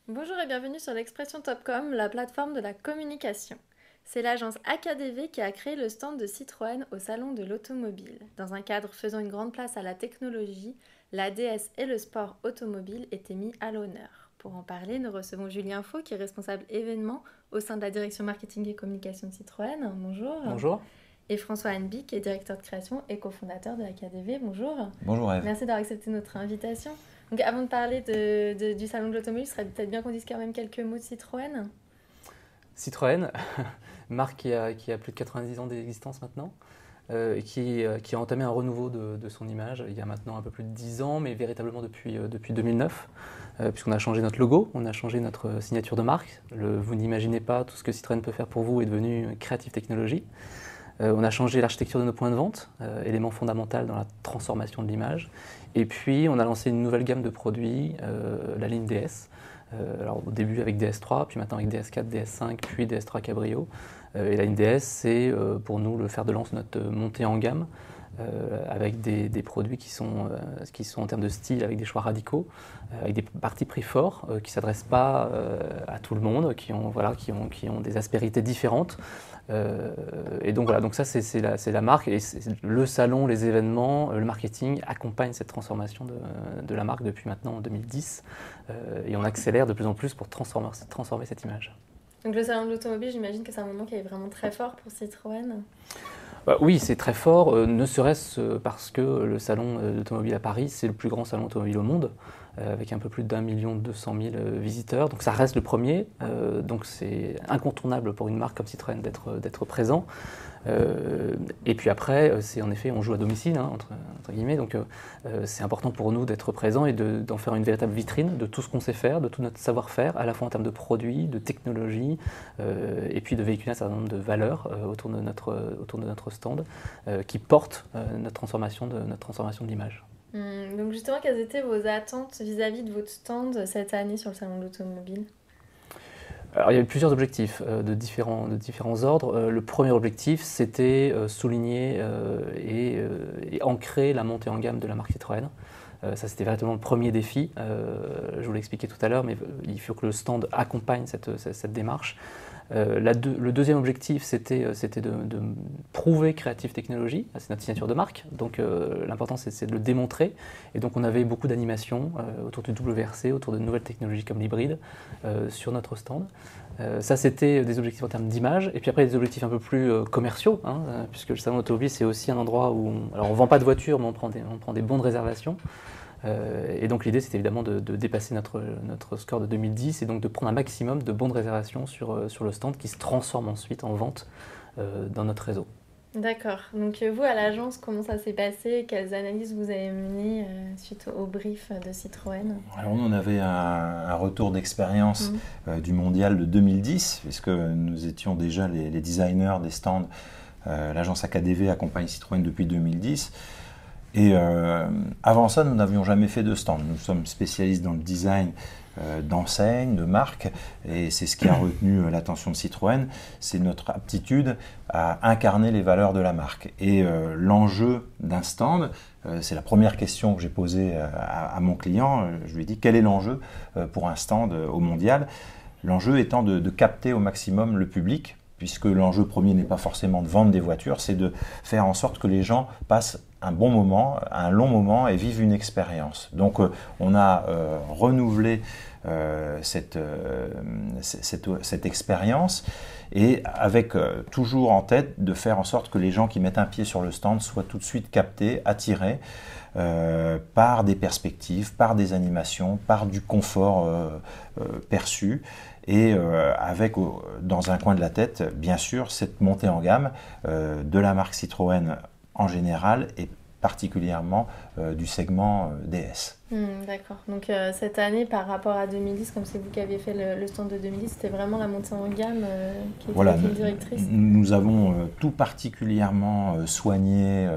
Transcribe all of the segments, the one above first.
Bonjour et bienvenue sur l'Expression Topcom, la plateforme de la communication. C'est l'agence AKDV qui a créé le stand de Citroën au Salon de l'Automobile. Dans un cadre faisant une grande place à la technologie, la DS et le sport automobile étaient mis à l'honneur. Pour en parler, nous recevons Julien Faux, qui est responsable événements au sein de la direction marketing et communication de Citroën. Bonjour. Bonjour. Et François Hanby, qui est directeur de création et cofondateur de l'AKDV. Bonjour. Bonjour Eve. Merci d'avoir accepté notre invitation. Donc avant de parler du salon de l'automobile, ce serait peut-être bien qu'on dise quand même quelques mots de Citroën. Citroën, marque qui a plus de 90 ans d'existence maintenant, et qui a entamé un renouveau de son image il y a maintenant un peu plus de 10 ans, mais véritablement depuis 2009, puisqu'on a changé notre logo, on a changé notre signature de marque. Vous n'imaginez pas tout ce que Citroën peut faire pour vous est devenu Creative Technology. On a changé l'architecture de nos points de vente, élément fondamental dans la transformation de l'image. Et puis, on a lancé une nouvelle gamme de produits, la ligne DS. Alors, au début avec DS3, puis maintenant avec DS4, DS5, puis DS3 Cabrio. Et la ligne DS, c'est pour nous le fer de lance de notre montée en gamme, avec des produits qui sont en termes de style, avec des choix radicaux, avec des partis pris forts, qui ne s'adressent pas à tout le monde, qui ont des aspérités différentes. Et donc voilà, donc ça c'est la marque, et le salon, les événements, le marketing accompagnent cette transformation de la marque depuis maintenant 2010, et on accélère de plus en plus pour transformer cette image. Donc le salon de l'automobile, j'imagine que c'est un moment qui est vraiment très fort pour Citroën. Oui, c'est très fort, ne serait-ce parce que le salon d'automobile à Paris, c'est le plus grand salon automobile au monde, avec un peu plus d'1,2 million visiteurs. Donc ça reste le premier, donc c'est incontournable pour une marque comme Citroën d'être présent. Et puis après, c'est en effet, on joue à domicile, hein, entre guillemets, donc c'est important pour nous d'être présent et d'en faire une véritable vitrine de tout ce qu'on sait faire, de tout notre savoir-faire, à la fois en termes de produits, de technologie, et puis de véhiculer un certain nombre de valeurs autour de notre stand, qui portent notre transformation de l'image. Donc justement, quelles étaient vos attentes vis-à-vis de votre stand cette année sur le salon de l'automobile ? Alors, il y a eu plusieurs objectifs de différents ordres. Le premier objectif, c'était souligner et ancrer la montée en gamme de la marque Citroën. Ça, c'était véritablement le premier défi. Je vous l'ai expliqué tout à l'heure, mais il faut que le stand accompagne cette démarche. Le deuxième objectif, c'était de prouver Creative Technology, c'est notre signature de marque, donc l'important c'est de le démontrer, et donc on avait beaucoup d'animations autour du WRC, autour de nouvelles technologies comme l'hybride sur notre stand. Ça c'était des objectifs en termes d'image, et puis après des objectifs un peu plus commerciaux, hein, puisque le salon automobile c'est aussi un endroit où on ne vend pas de voitures, mais on prend des bons de réservation. Et donc l'idée c'était évidemment de dépasser notre score de 2010 et donc de prendre un maximum de bons de réservation sur le stand qui se transforme ensuite en vente dans notre réseau. D'accord. Donc vous, à l'agence, comment ça s'est passé ? Quelles analyses vous avez menées suite au brief de Citroën ? Alors on avait un retour d'expérience du mondial de 2010, puisque nous étions déjà les designers des stands. L'agence AKDV accompagne Citroën depuis 2010. Et avant ça, nous n'avions jamais fait de stand. Nous sommes spécialistes dans le design d'enseignes, de marques, et c'est ce qui a retenu l'attention de Citroën, c'est notre aptitude à incarner les valeurs de la marque. Et l'enjeu d'un stand, c'est la première question que j'ai posée à mon client. Je lui ai dit quel est l'enjeu pour un stand au mondial. L'enjeu étant de capter au maximum le public, puisque l'enjeu premier n'est pas forcément de vendre des voitures, c'est de faire en sorte que les gens passent un bon moment, un long moment et vivent une expérience. Donc on a renouvelé cette expérience, et avec toujours en tête de faire en sorte que les gens qui mettent un pied sur le stand soient tout de suite captés, attirés par des perspectives, par des animations, par du confort perçu. Et avec dans un coin de la tête, bien sûr, cette montée en gamme de la marque Citroën en général et particulièrement du segment DS. D'accord. Donc cette année, par rapport à 2010, comme c'est vous qui aviez fait le stand de 2010, c'était vraiment la montée en gamme qui était Voilà, la ligne directrice. nous avons tout particulièrement soigné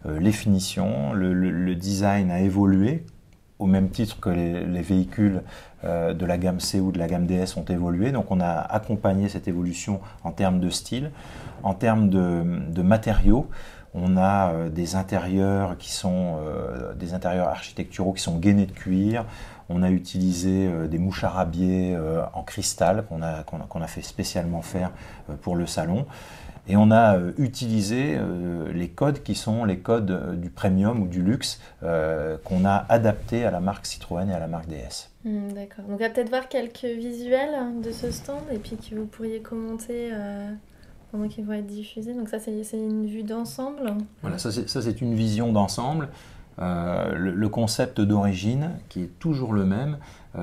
les finitions, le design a évolué, au même titre que les véhicules de la gamme C ou de la gamme DS ont évolué. Donc on a accompagné cette évolution en termes de style, en termes de matériaux. On a des intérieurs qui sont des intérieurs architecturaux qui sont gainés de cuir. On a utilisé des mouches à rabier en cristal qu'on a fait spécialement faire pour le salon. Et on a utilisé les codes qui sont les codes du premium ou du luxe qu'on a adaptés à la marque Citroën et à la marque DS. D'accord. Donc on va peut-être voir quelques visuels de ce stand et puis que vous pourriez commenter pendant qu'ils vont être diffusés. Donc ça, c'est une vue d'ensemble. Voilà, ça c'est une vision d'ensemble. Le concept d'origine, qui est toujours le même,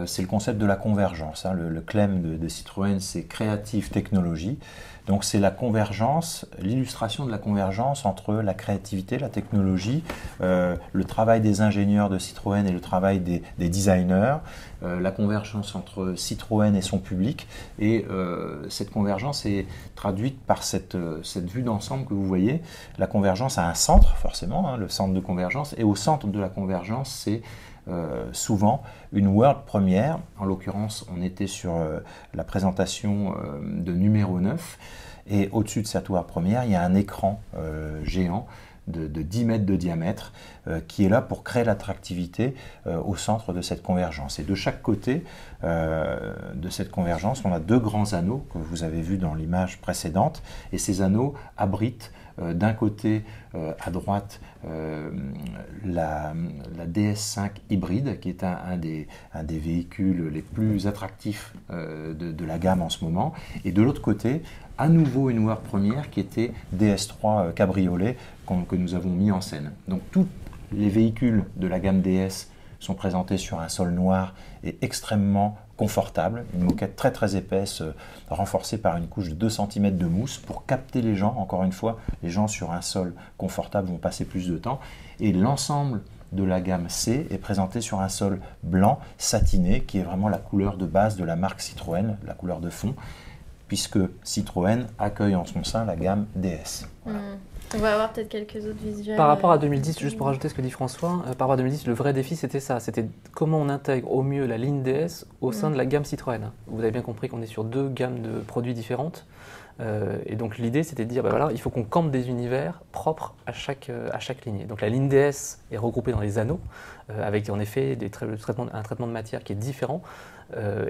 c'est le concept de la convergence. Le claim de Citroën, c'est Creative Technology. Donc c'est la convergence, l'illustration de la convergence entre la créativité, la technologie, le travail des ingénieurs de Citroën et le travail des designers, la convergence entre Citroën et son public. Et cette convergence est traduite par cette vue d'ensemble que vous voyez. La convergence a un centre, forcément, le centre de convergence. Et au centre de la convergence, c'est souvent une world première. En l'occurrence, on était sur la présentation de numéro 9 et au-dessus de cette world première, il y a un écran géant de 10 mètres de diamètre qui est là pour créer l'attractivité au centre de cette convergence. Et de chaque côté de cette convergence, on a 2 grands anneaux que vous avez vus dans l'image précédente et ces anneaux abritent d'un côté, à droite, la DS5 hybride, qui est un des véhicules les plus attractifs de la gamme en ce moment. Et de l'autre côté, à nouveau une world première qui était DS3 Cabriolet que nous avons mis en scène. Donc tous les véhicules de la gamme DS sont présentés sur un sol noir et extrêmement confortable, une moquette très très épaisse, renforcée par une couche de 2 cm de mousse pour capter les gens. Encore une fois, les gens sur un sol confortable vont passer plus de temps. Et l'ensemble de la gamme C est présenté sur un sol blanc satiné, qui est vraiment la couleur de base de la marque Citroën, la couleur de fond, puisque Citroën accueille en son sein la gamme DS. Voilà. On va avoir peut-être quelques autres visuels. Par rapport à 2010, juste pour rajouter ce que dit François, par rapport à 2010, le vrai défi c'était ça, c'était comment on intègre au mieux la ligne DS au sein de la gamme Citroën. Vous avez bien compris qu'on est sur 2 gammes de produits différentes. Et donc l'idée c'était de dire, voilà, il faut qu'on campe des univers propres à chaque lignée. Donc la ligne DS est regroupée dans les anneaux, avec en effet un traitement de matière qui est différent.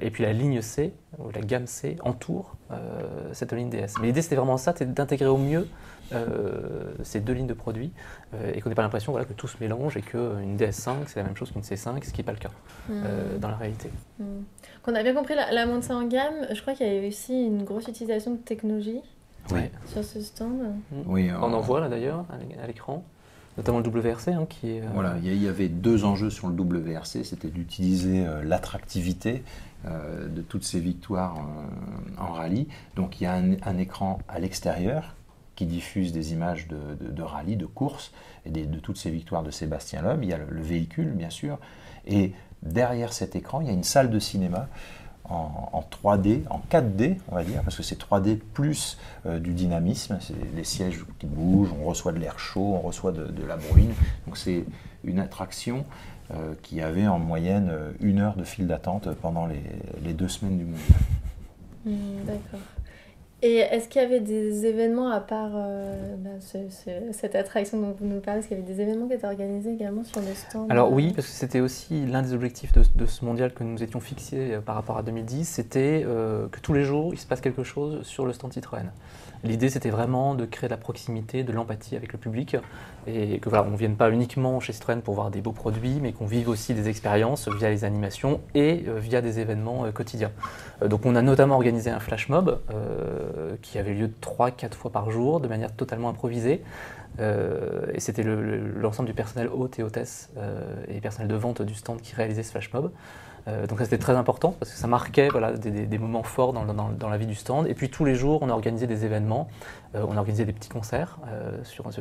Et puis la ligne C, ou la gamme C, entoure cette ligne DS. Mais l'idée c'était vraiment ça, c'était d'intégrer au mieux ces 2 lignes de produits et qu'on n'ait pas l'impression que tout se mélange et qu'une DS5 c'est la même chose qu'une C5, ce qui n'est pas le cas dans la réalité. Qu'on a bien compris la montée en gamme, je crois qu'il y a eu aussi une grosse utilisation de technologie sur ce stand. Oui, on en voit là d'ailleurs à l'écran. Notamment le WRC qui est... Voilà, il y avait 2 enjeux sur le WRC, c'était d'utiliser l'attractivité de toutes ces victoires en rallye. Donc il y a un écran à l'extérieur qui diffuse des images de rallye, de course, et de toutes ces victoires de Sébastien Loeb. Il y a le véhicule, bien sûr, et derrière cet écran, il y a une salle de cinéma en 3D, en 4D, on va dire, parce que c'est 3D plus du dynamisme, c'est les sièges qui bougent, on reçoit de l'air chaud, on reçoit de la bruine. Donc c'est une attraction qui avait en moyenne 1 heure de file d'attente pendant les 2 semaines du mondial. D'accord. Et est-ce qu'il y avait des événements à part cette attraction dont vous nous parlez? Est-ce qu'il y avait des événements qui étaient organisés également sur le stand? Alors oui, parce que c'était aussi l'un des objectifs de ce mondial que nous étions fixés par rapport à 2010, c'était que tous les jours il se passe quelque chose sur le stand Citroën. L'idée c'était vraiment de créer de la proximité, de l'empathie avec le public et que voilà, on ne vienne pas uniquement chez Citroën pour voir des beaux produits, mais qu'on vive aussi des expériences via les animations et via des événements quotidiens. Donc on a notamment organisé un flash mob qui avait lieu 3-4 fois par jour de manière totalement improvisée. Et c'était l'ensemble du personnel hôte et hôtesse et personnel de vente du stand qui réalisait ce flash mob. Donc ça c'était très important parce que ça marquait des moments forts dans la vie du stand. Et puis tous les jours on a organisé des événements, on a organisé des petits concerts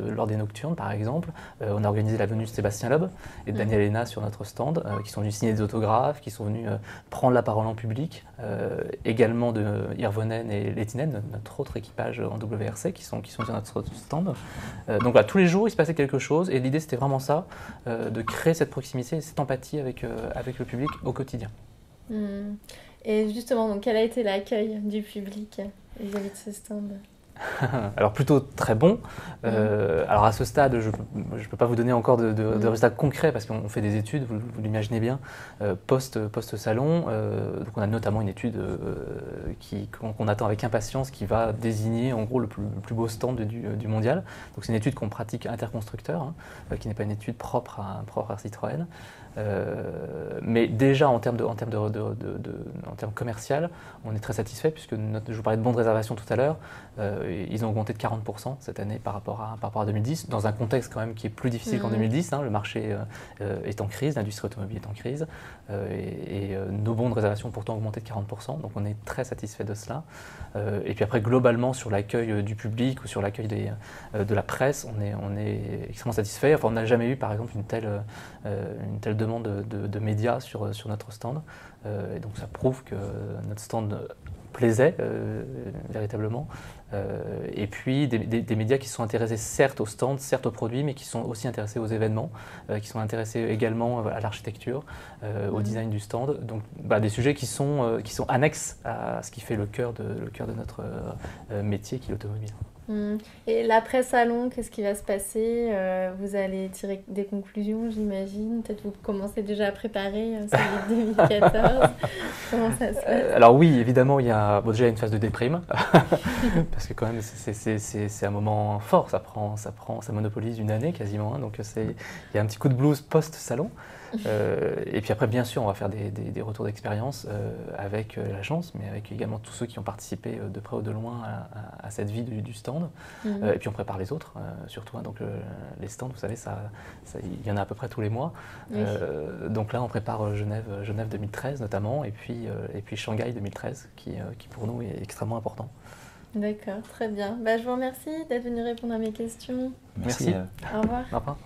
lors des nocturnes par exemple. On a organisé la venue de Sébastien Loeb et de Daniel Héna sur notre stand qui sont venus signer des autographes, qui sont venus prendre la parole en public. Également de Hirvonen et Lehtinen, notre autre équipage en WRC qui sont sur notre stand. Donc voilà, tous les jours il se passait quelque chose et l'idée c'était vraiment ça, de créer cette proximité, cette empathie avec le public au quotidien. Et justement, donc, quel a été l'accueil du public vis-à-vis de ce stand? Alors plutôt très bon. Alors à ce stade, je ne peux pas vous donner encore de résultats concrets parce qu'on fait des études, vous l'imaginez bien, post-salon. Donc on a notamment une étude qu'on attend avec impatience qui va désigner en gros le plus beau stand du mondial. Donc c'est une étude qu'on pratique interconstructeur, qui n'est pas une étude propre à Citroën. Mais déjà en termes commercial, on est très satisfait puisque je vous parlais de bons de réservation tout à l'heure. Ils ont augmenté de 40% cette année par rapport à 2010, dans un contexte quand même qui est plus difficile qu'en 2010. Le marché est en crise, l'industrie automobile est en crise, et nos bons de réservation ont pourtant augmenté de 40%, donc on est très satisfait de cela. Et puis après, globalement, sur l'accueil du public ou sur l'accueil de la presse, on est extrêmement satisfait. Enfin, on n'a jamais eu, par exemple, une telle demande de médias sur notre stand. Et donc ça prouve que notre stand plaisait véritablement. Et puis des médias qui sont intéressés certes au stand, certes aux produits, mais qui sont aussi intéressés aux événements, qui sont intéressés également à l'architecture, au design du stand. Donc des sujets qui sont annexes à ce qui fait le cœur de notre métier qui est l'automobile. Et l'après-salon, qu'est-ce qui va se passer? Vous allez tirer des conclusions, j'imagine. Peut-être vous commencez déjà à préparer celui de 2014. Comment ça se passe? Alors oui, évidemment, il y a déjà une phase de déprime, parce que quand même, c'est un moment fort. Ça monopolise une année quasiment. Donc il y a un petit coup de blues post-salon. Et puis après, bien sûr, on va faire des retours d'expérience avec l'agence, mais avec également tous ceux qui ont participé de près ou de loin à cette vie du stand. Et puis on prépare les autres, surtout. Donc les stands, vous savez, il y en a à peu près tous les mois. Oui. Donc là, on prépare Genève 2013 notamment, et puis Shanghai 2013, qui pour nous est extrêmement important. D'accord, très bien. Je vous remercie d'être venu répondre à mes questions. Merci. Au revoir. Au revoir.